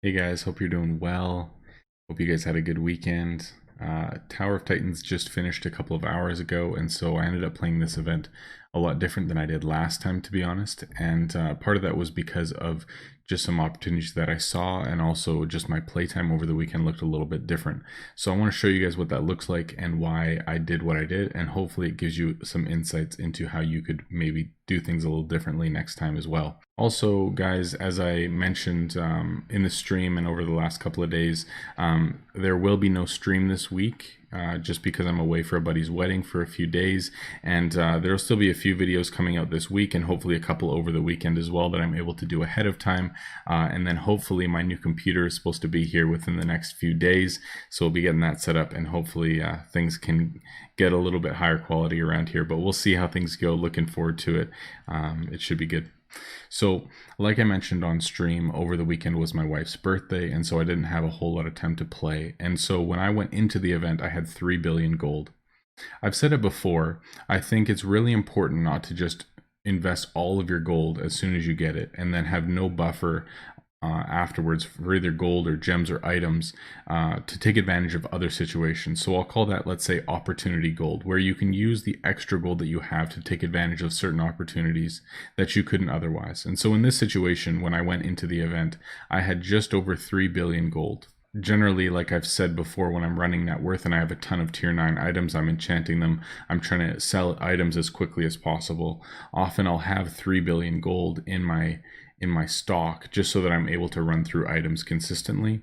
Hey guys, hope you're doing well. Hope you guys had a good weekend. Tower of Titans just finished a couple of hours ago, and so I ended up playing this event a lot different than I did last time, to be honest. And part of that was because of just some opportunities that I saw, and also just my playtime over the weekend looked a little bit different. So I want to show you guys what that looks like and why I did what I did, and hopefully it gives you some insights into how you could maybe do things a little differently next time as well. Also, guys, as I mentioned in the stream and over the last couple of days, there will be no stream this week. Just because I'm away for a buddy's wedding for a few days, and there'll still be a few videos coming out this week, and hopefully a couple over the weekend as well that I'm able to do ahead of time. And then hopefully my new computer is supposed to be here within the next few days, so we'll be getting that set up, and hopefully things can get a little bit higher quality around here. But we'll see how things go. Looking forward to it. It should be good. So, like I mentioned on stream, over the weekend was my wife's birthday, and so I didn't have a whole lot of time to play. And so when I went into the event, I had 3 billion gold. I've said it before, I think it's really important not to just invest all of your gold as soon as you get it and then have no buffer afterwards for either gold or gems or items to take advantage of other situations. So I'll call that, let's say, opportunity gold, where you can use the extra gold that you have to take advantage of certain opportunities that you couldn't otherwise. And so in this situation, when I went into the event, I had just over 3 billion gold. Generally, like I've said before, when I'm running net worth and I have a ton of tier 9 items, I'm enchanting them, I'm trying to sell items as quickly as possible. Often I'll have 3 billion gold in my stock just so that I'm able to run through items consistently.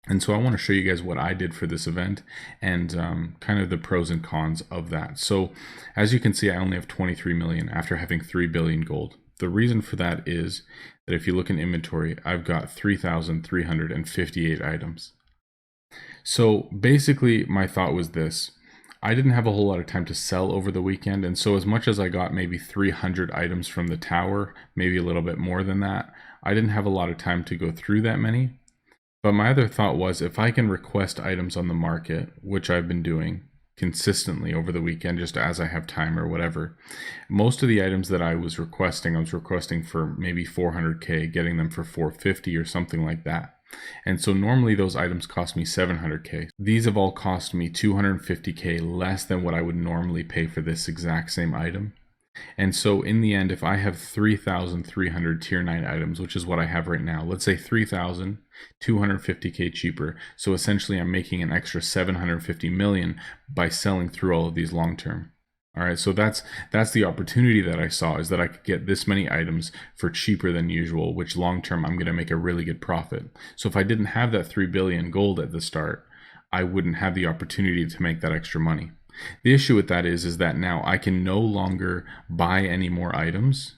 And so I want to show you guys what I did for this event and kind of the pros and cons of that. So as you can see, I only have 23 million after having 3 billion gold. The reason for that is that if you look in inventory, I've got 3,358 items. So basically my thought was this: I didn't have a whole lot of time to sell over the weekend, and so as much as I got maybe 300 items from the tower, maybe a little bit more than that, I didn't have a lot of time to go through that many. But my other thought was, if I can request items on the market, which I've been doing consistently over the weekend just as I have time or whatever, most of the items that I was requesting for maybe 400k, getting them for 450 or something like that. And so normally those items cost me 700k. These have all cost me 250k less than what I would normally pay for this exact same item. And so in the end, if I have 3,300 tier 9 items, which is what I have right now, let's say 3,250k cheaper. So essentially I'm making an extra 750 million by selling through all of these long term. All right, so that's the opportunity that I saw, is that I could get this many items for cheaper than usual, which long term I'm going to make a really good profit. So if I didn't have that 3 billion gold at the start, I wouldn't have the opportunity to make that extra money. The issue with that is that now I can no longer buy any more items,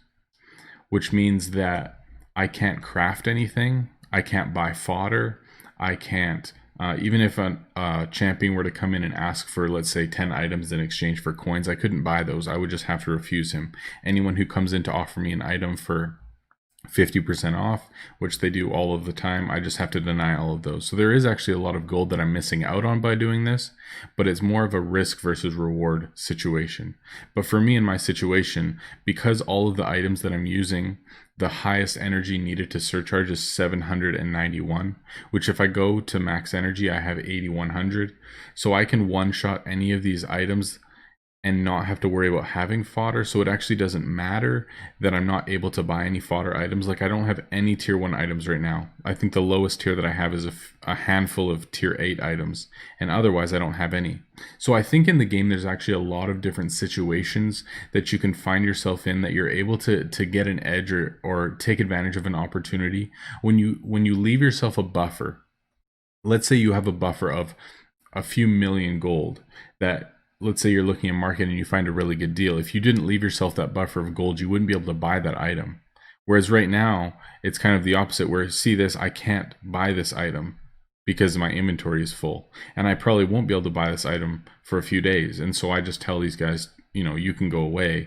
which means that I can't craft anything, I can't buy fodder, I can't even if a champion were to come in and ask for, let's say, 10 items in exchange for coins, I couldn't buy those. I would just have to refuse him. Anyone who comes in to offer me an item for 50% off, which they do all of the time, I just have to deny all of those. So there is actually a lot of gold that I'm missing out on by doing this, but it's more of a risk versus reward situation. But for me in my situation, because all of the items that I'm using, the highest energy needed to surcharge is 791, which if I go to max energy, I have 8100. So I can one-shot any of these items and not have to worry about having fodder. So it actually doesn't matter that I'm not able to buy any fodder items. Like, I don't have any tier 1 items right now. I think the lowest tier that I have is a handful of tier 8 items, and otherwise I don't have any. So I think in the game there's actually a lot of different situations that you can find yourself in, that you're able to get an edge or take advantage of an opportunity when you leave yourself a buffer. Let's say you have a buffer of a few million gold that, let's say you're looking at market and you find a really good deal. If you didn't leave yourself that buffer of gold, you wouldn't be able to buy that item. Whereas right now, it's kind of the opposite, where, see this, I can't buy this item because my inventory is full. And I probably won't be able to buy this item for a few days. And so I just tell these guys, you can go away.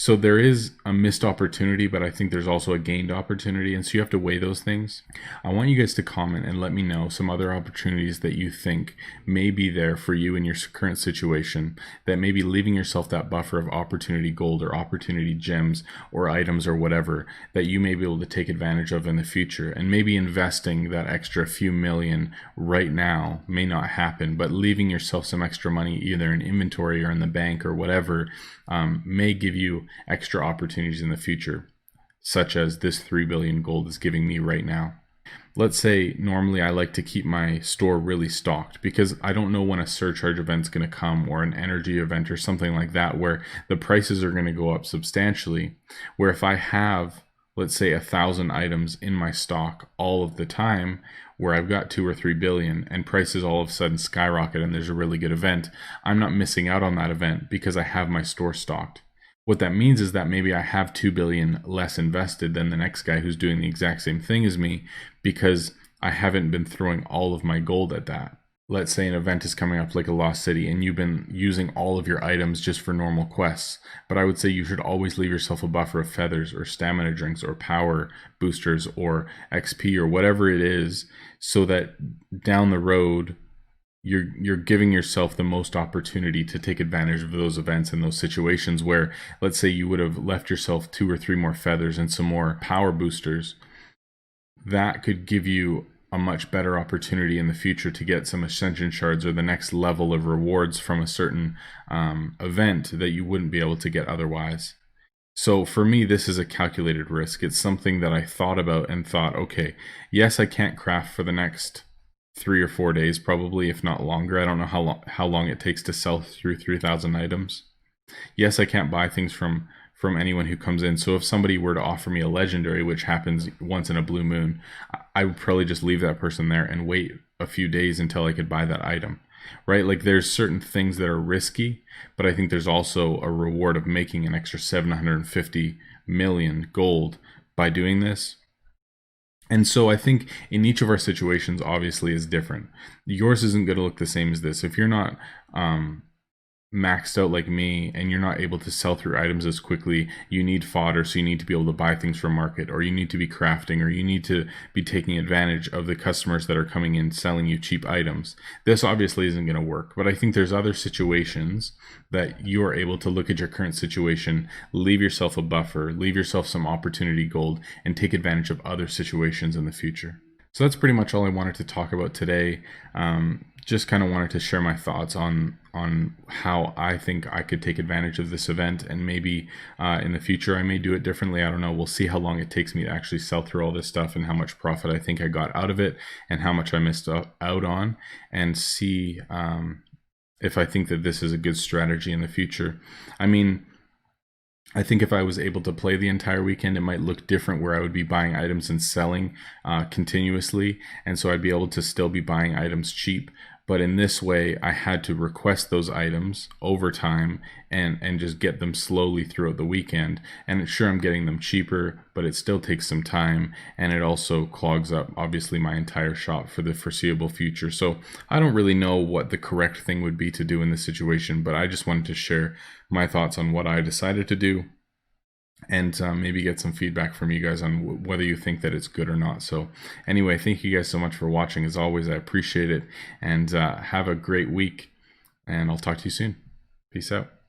So there is a missed opportunity, but I think there's also a gained opportunity. And so you have to weigh those things. I want you guys to comment and let me know some other opportunities that you think may be there for you in your current situation, that may be leaving yourself that buffer of opportunity gold or opportunity gems or items or whatever that you may be able to take advantage of in the future. And maybe investing that extra few million right now may not happen, but leaving yourself some extra money either in inventory or in the bank or whatever may give you extra opportunities in the future, such as this 3 billion gold is giving me right now. Let's say normally I like to keep my store really stocked because I don't know when a surcharge event's going to come or an energy event or something like that where the prices are going to go up substantially. Where if I have, let's say, 1,000 items in my stock all of the time, where I've got 2 or 3 billion and prices all of a sudden skyrocket and there's a really good event, I'm not missing out on that event because I have my store stocked. What that means is that maybe I have 2 billion less invested than the next guy who's doing the exact same thing as me because I haven't been throwing all of my gold at that. Let's say an event is coming up like a Lost City and you've been using all of your items just for normal quests. But I would say you should always leave yourself a buffer of feathers or stamina drinks or power boosters or XP or whatever it is, so that down the road you're giving yourself the most opportunity to take advantage of those events and those situations where, let's say you would have left yourself 2 or 3 more feathers and some more power boosters. That could give you a much better opportunity in the future to get some ascension shards or the next level of rewards from a certain event that you wouldn't be able to get otherwise. So for me, this is a calculated risk. It's something that I thought about and thought, okay, yes, I can't craft for the next 3 or 4 days, probably, if not longer. I don't know how long it takes to sell through 3,000 items. Yes, I can't buy things from anyone who comes in. So if somebody were to offer me a legendary, which happens once in a blue moon, I would probably just leave that person there and wait a few days until I could buy that item, right? Like there's certain things that are risky, but I think there's also a reward of making an extra 750 million gold by doing this. And so I think in each of our situations obviously is different. Yours isn't going to look the same as this. If you're not maxed out like me and you're not able to sell through items as quickly, you need fodder, so you need to be able to buy things from market, or you need to be crafting, or you need to be taking advantage of the customers that are coming in selling you cheap items. This obviously isn't going to work, but I think there's other situations that you are able to look at your current situation, leave yourself a buffer, leave yourself some opportunity gold, and take advantage of other situations in the future. So that's pretty much all I wanted to talk about today. Just kind of wanted to share my thoughts on how I think I could take advantage of this event, and maybe in the future I may do it differently. I don't know. We'll see how long it takes me to actually sell through all this stuff and how much profit I think I got out of it and how much I missed out on, and see if I think that this is a good strategy in the future. I mean, I think if I was able to play the entire weekend, it might look different, where I would be buying items and selling continuously. And so I'd be able to still be buying items cheap. But in this way, I had to request those items over time and just get them slowly throughout the weekend. And sure, I'm getting them cheaper, but it still takes some time. And it also clogs up, obviously, my entire shop for the foreseeable future. So I don't really know what the correct thing would be to do in this situation, but I just wanted to share my thoughts on what I decided to do, and maybe get some feedback from you guys on whether you think that it's good or not. So anyway, thank you guys so much for watching. As always, I appreciate it, and have a great week, and I'll talk to you soon. Peace out.